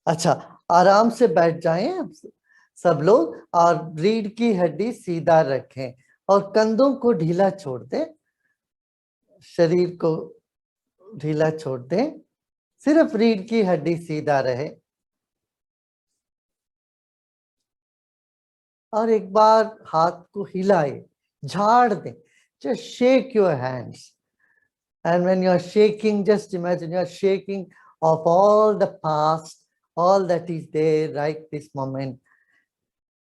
अच्छा, आराम से बैठ जाएं सब लोग, और रीढ़ की हड्डी सीधा रखें और कंधों को ढीला छोड़ दें, शरीर को ढीला छोड़ दें, सिर्फ रीढ़ की हड्डी सीधा रहे। और एक बार हाथ को हिलाए, झाड़ दें, just shake your hands, and when you are shaking, just imagine you are shaking of all the past, all that is there right this moment,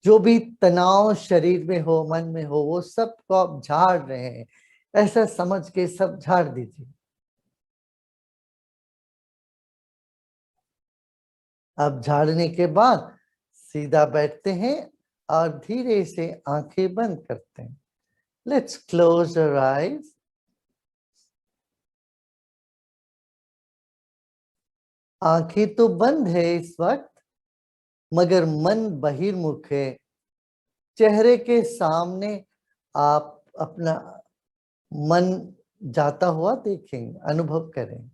जो भी तनाव शरीर में हो, मन में हो, वो सब को आप झाड़ रहे हैं, ऐसा समझ के सब झाड़ दीजिए। अब झाड़ने के बाद सीधा बैठते हैं और धीरे से आंखें बंद करते हैं। Let's close your eyes. आंखें तो बंद है इस वक्त, मगर मन बहिर्मुख है। चेहरे के सामने आप अपना मन जाता हुआ देखेंगे, अनुभव करें।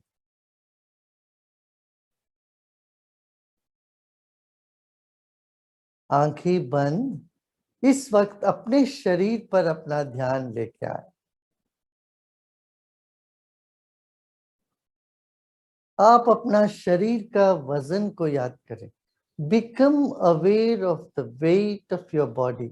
आंखें बंद। इस वक्त अपने शरीर पर अपना ध्यान लेके आए। आप अपना शरीर का वजन को याद करें। Become aware of the weight of your body.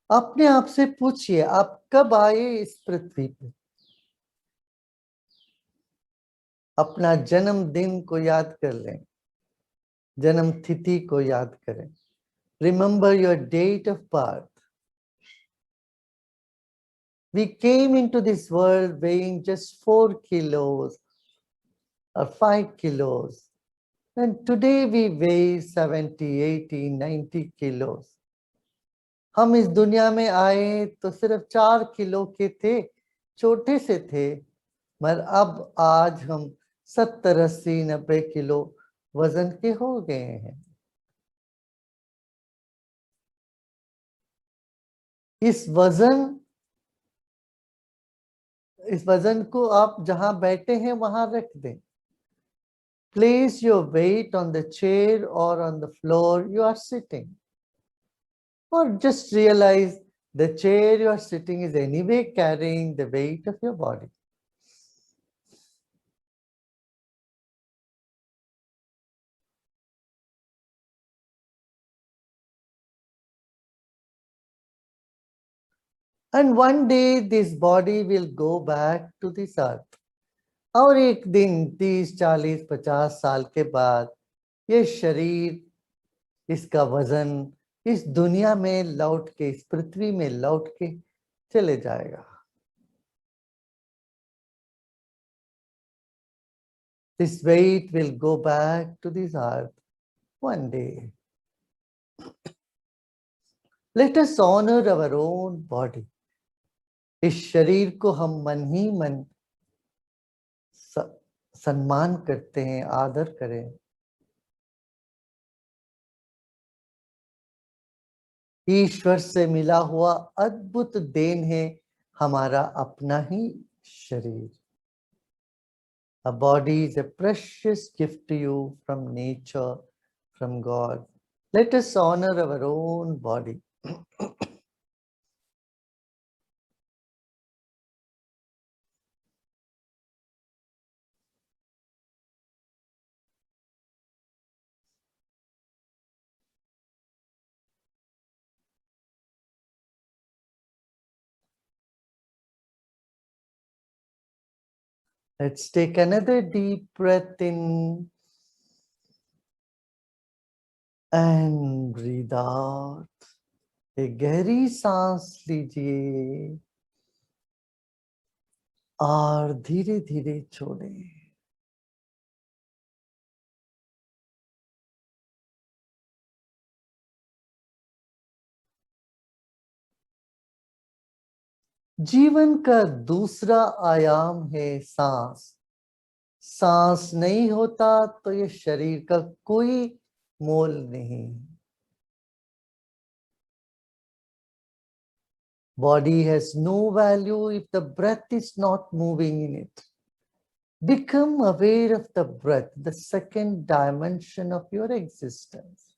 अपने आप से पूछिए, आप कब आए इस पृथ्वी पे? अपना जन्मदिन को याद कर लें, जन्म तिथि को याद करें। Remember your date of birth. We came into this world weighing just 4 kilos or 5 kilos. And today we weigh 70, 80, 90 kilos. हम इस दुनिया में आए तो सिर्फ 4 किलो के थे, छोटे से थे, मगर अब आज हम 70, 80, 90 किलो वजन के हो गए हैं। इस वजन को आप जहां बैठे हैं वहां रख दें। Place your weight on the chair or on the floor you are sitting. Or just realize the chair you are sitting is anyway carrying the weight of your body. And one day this body will go back to this earth. और एक दिन 30, 40, 50 साल के बाद ये शरीर, इसका वजन इस दुनिया में लौट के, इस पृथ्वी में लौट के चले जाएगा। This weight will go back to this earth one day. Let us honor our own body. इस शरीर को हम मन ही मन सम्मान करते हैं, आदर करें। ईश्वर से मिला हुआ अद्भुत देन है हमारा अपना ही शरीर। A body is a precious gift to you from nature, from God. Let us honor our own body. Let's take another deep breath in and breathe out. एक गहरी सांस लीजिए और धीरे धीरे छोड़ें। जीवन का दूसरा आयाम है सांस। सांस नहीं होता तो ये शरीर का कोई मोल नहीं। Body has no value if the breath is not moving in it. Become aware of the breath, the second dimension of your existence.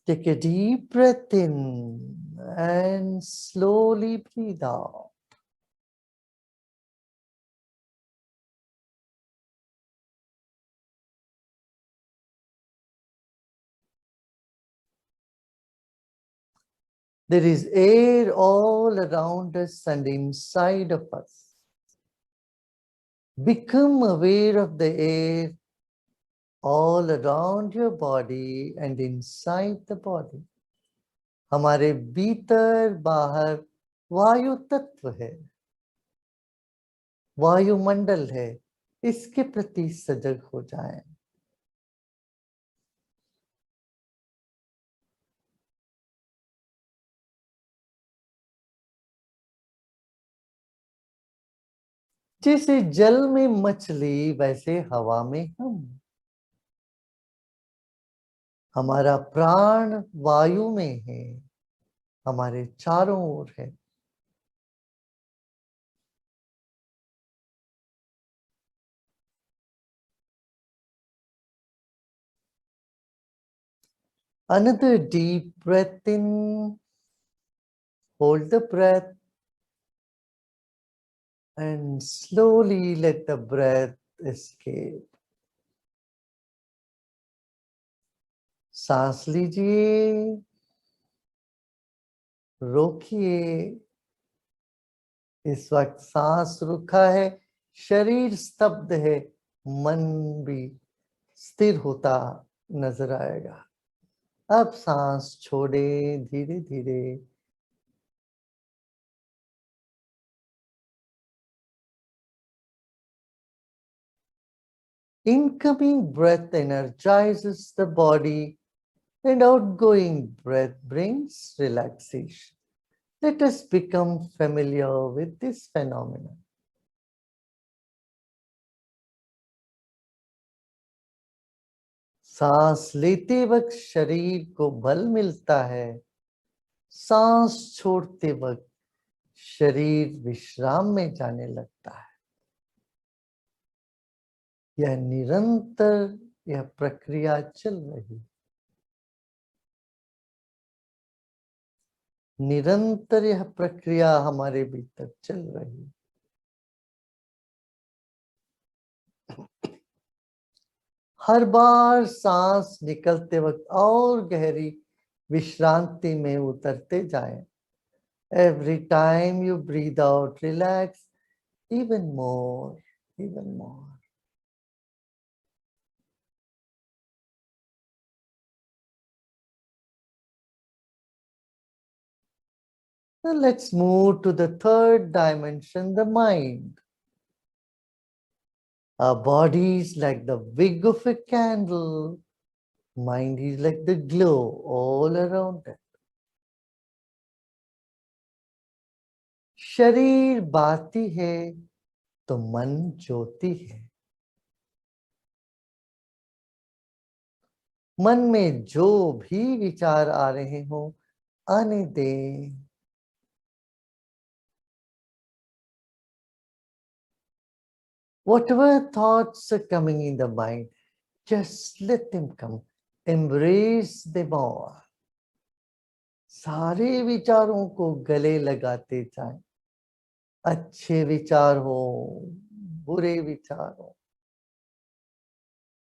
Take a deep breath in and slowly breathe out. There is air all around us and inside of us. Become aware of the air all around your body and inside the body. हमारे भीतर बाहर वायु तत्व है, वायुमंडल है, इसके प्रति सजग हो जाएं। जैसे जल में मछली वैसे हवा में हम। हमारा प्राण वायु में है, हमारे चारों ओर है। Another deep breath in, hold the breath and slowly let the breath escape. सांस लीजिए, रोकिए। इस वक्त सांस रुका है, शरीर स्तब्ध है, मन भी स्थिर होता नजर आएगा। अब सांस छोड़े धीरे धीरे। Incoming breath energizes the body and outgoing breath brings relaxation. Let us become familiar with this phenomenon. सांस लेते वक्त शरीर को बल मिलता है, सांस छोड़ते वक्त शरीर विश्राम में जाने लगता है। यह निरंतर यह प्रक्रिया चल रही, निरंतर यह प्रक्रिया हमारे भीतर चल रही। हर बार सांस निकलते वक्त और गहरी विश्रांति में उतरते जाएं। Every time you breathe out, relax even more, even more. Now let's move to the third dimension, the mind. Our body is like the wick of a candle. Mind is like the glow all around it. शरीर बाती है तो मन ज्योति है। मन में जो भी विचार आ रहे हो, आने दें। Whatever thoughts are coming in the mind, just let them come. Embrace them all. सारे विचारों को गले लगाते जाएं। अच्छे विचार हो, बुरे विचार हो,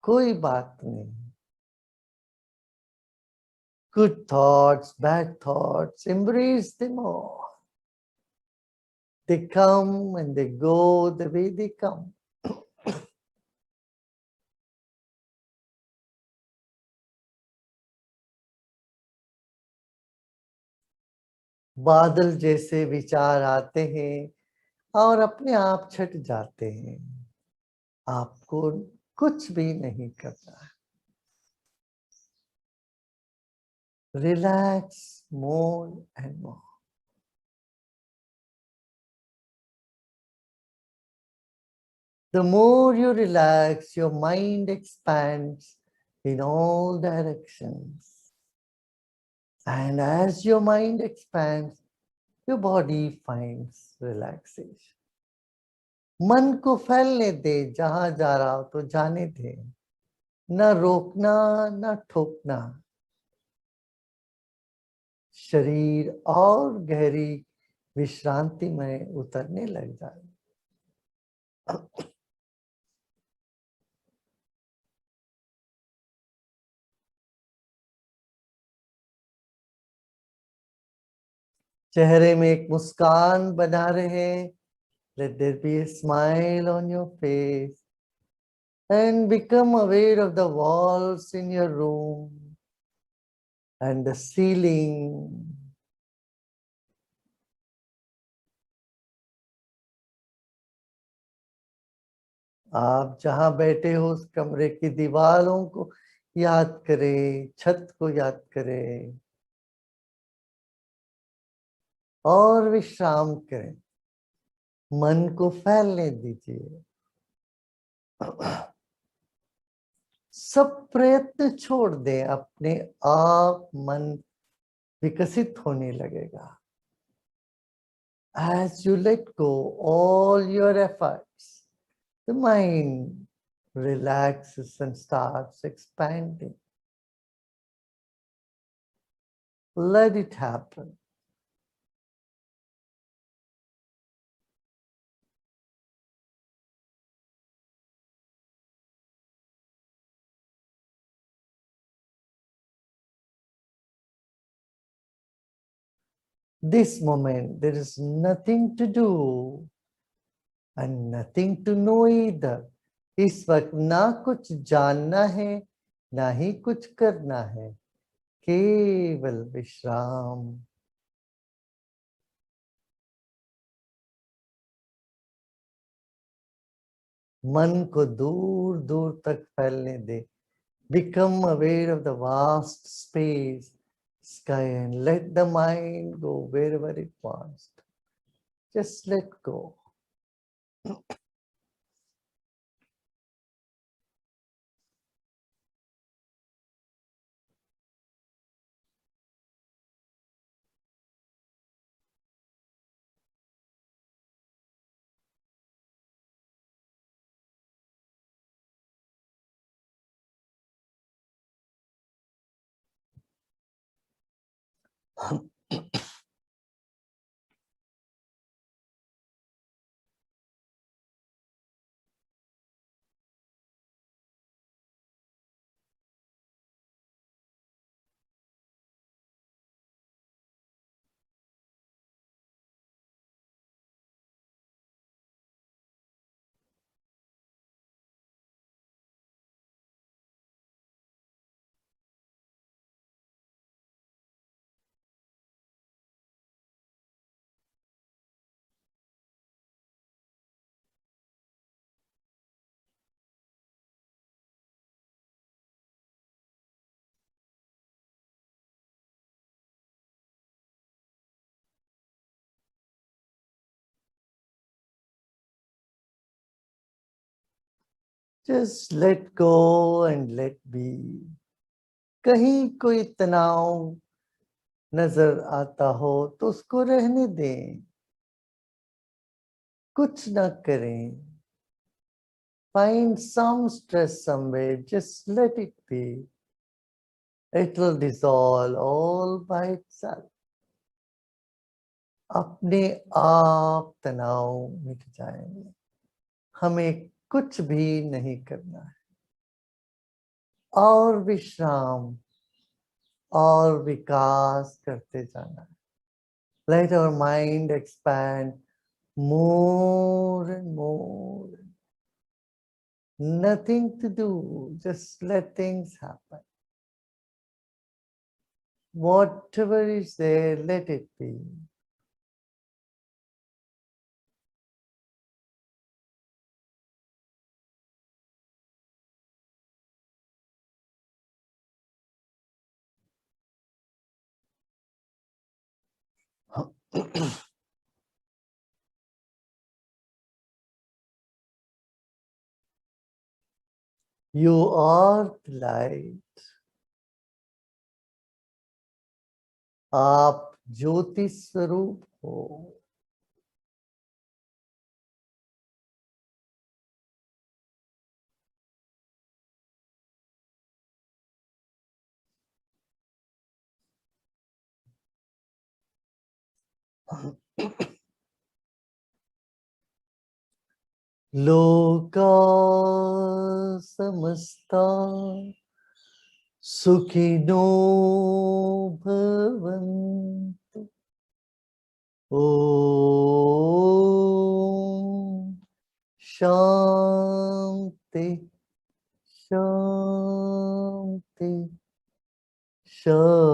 कोई बात नहीं। Good thoughts, bad thoughts, embrace them all. They come and they go the way they come. बादल जैसे विचार आते हैं और अपने आप छट जाते हैं। आपको कुछ भी नहीं करना है। Relax more and more. The more you relax, your mind expands in all directions. And as your mind expands, your body finds relaxation. मन को फैलने दे, जहां जा रहा हो तो जाने दे, न रोकना न ठोकना। शरीर और गहरी विश्रांति में उतरने लग जाए। चेहरे में एक मुस्कान बना रहे। Let there be a smile on your face and become aware of the walls in your room and the ceiling. आप जहां बैठे हो उस कमरे की दीवारों को याद करें, छत को याद करें और विश्राम करें। मन को फैलने दीजिए। सब प्रयत्न छोड़ दें, अपने आप मन विकसित होने लगेगा। As you let go all your efforts, the mind relaxes and starts expanding. Let it happen. This moment, there is nothing to do and nothing to know either. इस वक्त ना कुछ जानना है, ना ही कुछ करना है, केवल विश्राम। मन को दूर दूर तक फैलने दे। Become aware of the vast space, sky, and let the mind go wherever it wants. Just let go. Just let go and let be. कहीं कोई तनाव नजर आता हो तो उसको रहने दें, कुछ ना करें। Find some stress somewhere, just let it be. It will dissolve all by itself. अपने आप तनाव मिट जाएंगे। हमें कुछ भी नहीं करना है और विश्राम और विकास करते जाना है। Let our mind expand more and more. Nothing to do, just let things happen. Whatever is there, let it be. You are the light. आप ज्योति स्वरूप हो। लोका समस्ता सुखिनो भवन्तु। ओम शांति शांति शांति।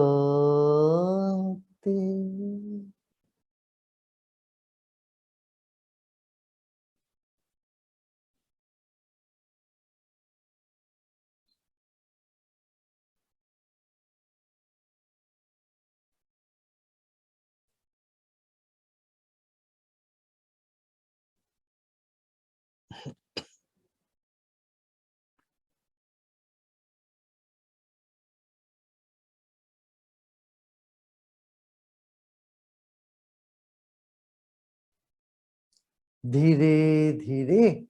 धीरे धीरे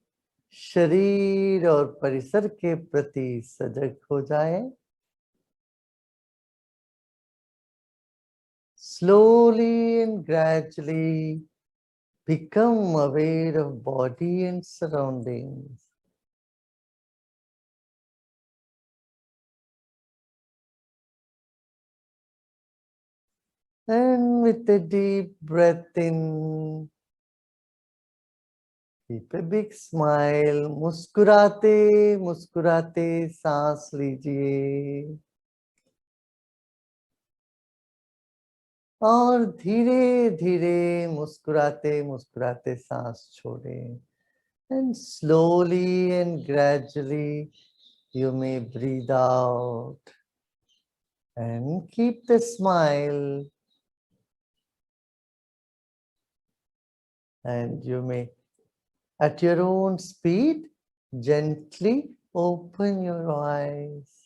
शरीर और परिसर के प्रति सजग हो जाए। Slowly and gradually become aware of body and surroundings. And with a deep breath in, keep a big smile. मुस्कुराते मुस्कुराते सांस लीजिए और धीरे धीरे मुस्कुराते मुस्कुराते सांस छोड़ें। And slowly and gradually you may breathe out and keep the smile, and you may at your own speed gently open your eyes.